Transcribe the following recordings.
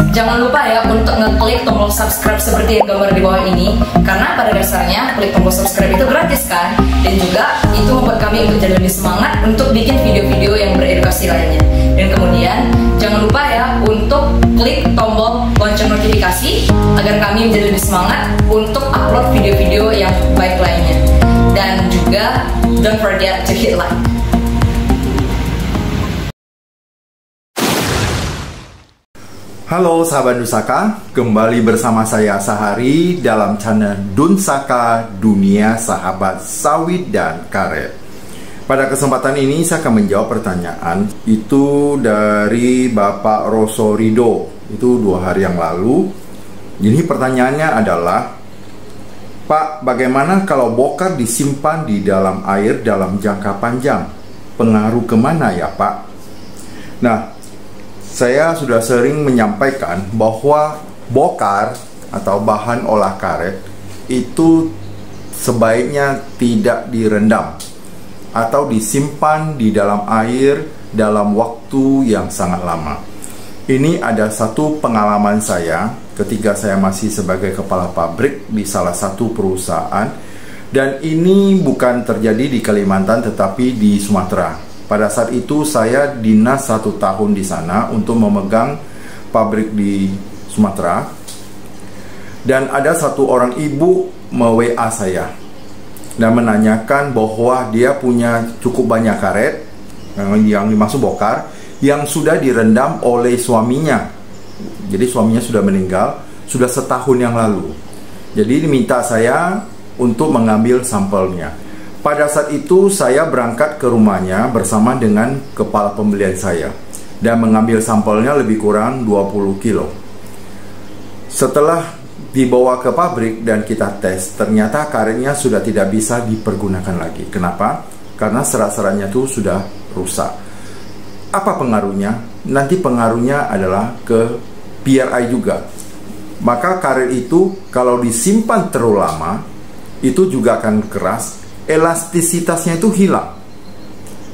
Jangan lupa ya untuk ngeklik tombol subscribe seperti yang gambar di bawah ini, karena pada dasarnya klik tombol subscribe itu gratis kan, dan juga itu membuat kami menjadi lebih semangat untuk bikin video-video yang beredukasi lainnya. Dan kemudian jangan lupa ya untuk klik tombol lonceng notifikasi agar kami menjadi lebih semangat untuk upload video-video yang baik lainnya. Dan juga don't forget to hit like. Halo sahabat Dunsaka, kembali bersama saya Sahari dalam channel Dunsaka Dunia Sahabat Sawit dan Karet. Pada kesempatan ini saya akan menjawab pertanyaan itu dari Bapak Rosorido, itu 2 hari yang lalu. Jadi pertanyaannya adalah, Pak, bagaimana kalau bokar disimpan di dalam air dalam jangka panjang? Pengaruh kemana ya Pak? Nah, saya sudah sering menyampaikan bahwa bokar atau bahan olah karet itu sebaiknya tidak direndam atau disimpan di dalam air dalam waktu yang sangat lama. Ini ada satu pengalaman saya ketika saya masih sebagai kepala pabrik di salah satu perusahaan, dan ini bukan terjadi di Kalimantan tetapi di Sumatera. Pada saat itu saya dinas 1 tahun di sana untuk memegang pabrik di Sumatera. Dan ada satu orang ibu me-WA saya dan menanyakan bahwa dia punya cukup banyak karet yang dimaksud bokar yang sudah direndam oleh suaminya. Jadi suaminya sudah meninggal sudah 1 tahun yang lalu. Jadi diminta saya untuk mengambil sampelnya. Pada saat itu saya berangkat ke rumahnya bersama dengan kepala pembelian saya dan mengambil sampelnya lebih kurang 20 kilo. Setelah dibawa ke pabrik dan kita tes, ternyata karetnya sudah tidak bisa dipergunakan lagi. Kenapa? Karena serat-seratnya itu sudah rusak. Apa pengaruhnya? Nanti pengaruhnya adalah ke PRI juga. Maka karet itu kalau disimpan terlalu lama, itu juga akan keras. Elastisitasnya itu hilang.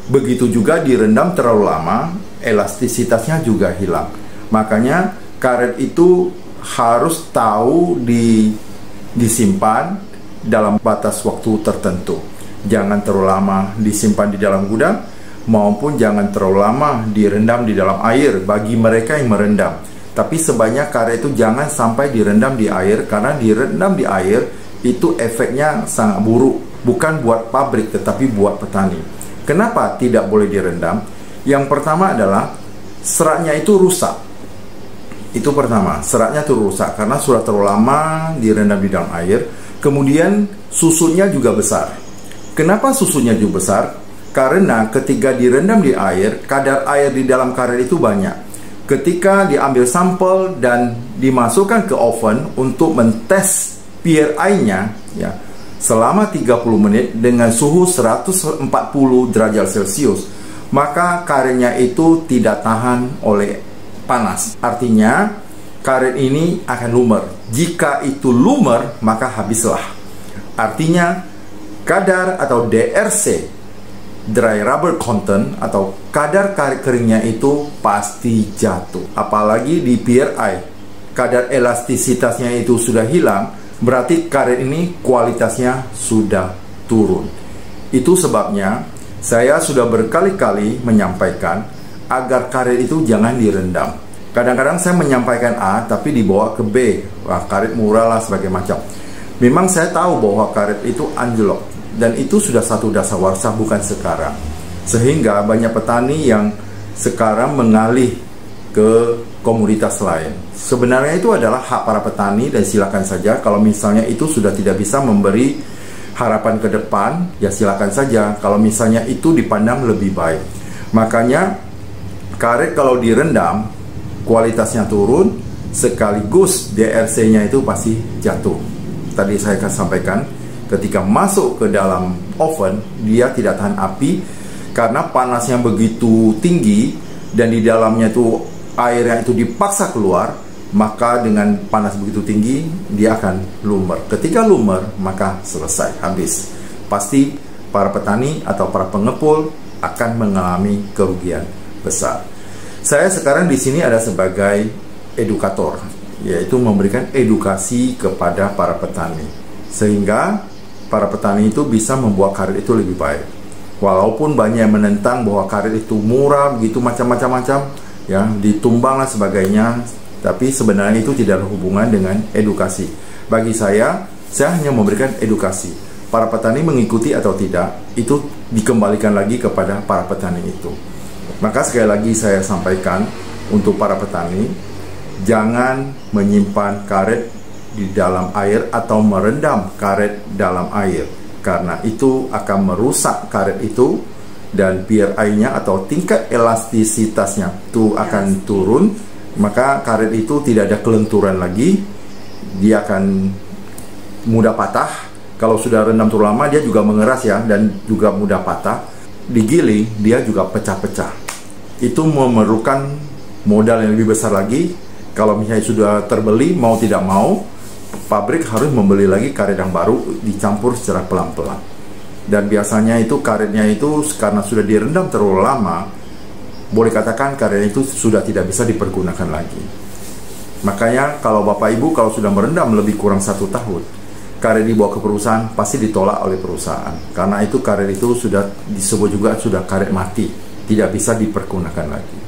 Begitu juga direndam terlalu lama, elastisitasnya juga hilang. Makanya karet itu harus tahu disimpan dalam batas waktu tertentu. Jangan terlalu lama disimpan di dalam gudang, maupun jangan terlalu lama direndam di dalam air bagi mereka yang merendam. Tapi sebanyak karet itu jangan sampai direndam di air, karena direndam di air itu efeknya sangat buruk. Bukan buat pabrik tetapi buat petani. Kenapa tidak boleh direndam? Yang pertama adalah seratnya itu rusak. Itu pertama, seratnya itu rusak karena sudah terlalu lama direndam di dalam air. Kemudian susunya juga besar. Kenapa susunya juga besar? Karena ketika direndam di air, kadar air di dalam karet itu banyak. Ketika diambil sampel dan dimasukkan ke oven untuk mentes PRI-nya, ya, selama 30 menit dengan suhu 140 derajat Celcius, maka karetnya itu tidak tahan oleh panas. Artinya karet ini akan lumer. Jika itu lumer, maka habislah. Artinya kadar atau DRC, dry rubber content, atau kadar karet keringnya itu pasti jatuh. Apalagi di PRI, kadar elastisitasnya itu sudah hilang, berarti karet ini kualitasnya sudah turun. Itu sebabnya saya sudah berkali-kali menyampaikan agar karet itu jangan direndam. Kadang-kadang saya menyampaikan A tapi dibawa ke B. Wah, karet murah lah sebagai macam. Memang saya tahu bahwa karet itu anjlok, dan itu sudah satu dasawarsa, bukan sekarang. Sehingga banyak petani yang sekarang mengalih ke komoditas lain. Sebenarnya itu adalah hak para petani, dan silakan saja. Kalau misalnya itu sudah tidak bisa memberi harapan ke depan, ya silakan saja. Kalau misalnya itu dipandang lebih baik. Makanya karet kalau direndam kualitasnya turun, sekaligus DRC-nya itu pasti jatuh. Tadi saya akan sampaikan, ketika masuk ke dalam oven, dia tidak tahan api karena panasnya begitu tinggi, dan di dalamnya itu airnya itu dipaksa keluar, maka dengan panas begitu tinggi dia akan lumer. Ketika lumer, maka selesai, habis. Pasti para petani atau para pengepul akan mengalami kerugian besar. Saya sekarang di sini ada sebagai edukator, yaitu memberikan edukasi kepada para petani, sehingga para petani itu bisa membuat karet itu lebih baik. Walaupun banyak yang menentang bahwa karet itu murah, begitu macam-macam, ya, ditumbang lah sebagainya, tapi sebenarnya itu tidak ada hubungan dengan edukasi. Bagi saya hanya memberikan edukasi. Para petani mengikuti atau tidak, itu dikembalikan lagi kepada para petani itu. Maka sekali lagi saya sampaikan untuk para petani, jangan menyimpan karet di dalam air atau merendam karet dalam air, karena itu akan merusak karet itu, dan PRI-nya atau tingkat elastisitasnya itu akan turun. Maka karet itu tidak ada kelenturan lagi, dia akan mudah patah. Kalau sudah rendam terlalu lama, dia juga mengeras ya, dan juga mudah patah. Digiling, dia juga pecah-pecah. Itu memerlukan modal yang lebih besar lagi. Kalau misalnya sudah terbeli, mau tidak mau, pabrik harus membeli lagi karet yang baru, dicampur secara pelan-pelan. Dan biasanya itu karetnya itu karena sudah direndam terlalu lama, boleh katakan karet itu sudah tidak bisa dipergunakan lagi. Makanya kalau Bapak Ibu kalau sudah merendam lebih kurang 1 tahun, karet dibawa ke perusahaan pasti ditolak oleh perusahaan, karena itu karet itu sudah disebut juga sudah karet mati, tidak bisa dipergunakan lagi.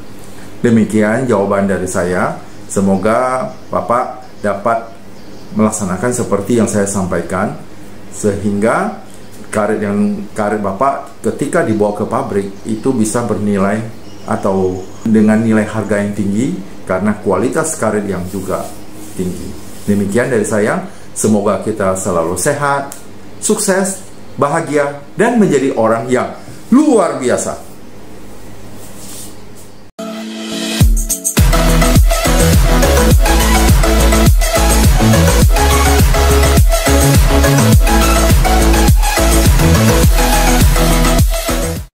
Demikian jawaban dari saya. Semoga Bapak dapat melaksanakan seperti yang saya sampaikan, sehingga karet Bapak ketika dibawa ke pabrik itu bisa bernilai atau dengan nilai harga yang tinggi karena kualitas karet yang juga tinggi. Demikian dari saya. Semoga kita selalu sehat, sukses, bahagia, dan menjadi orang yang luar biasa.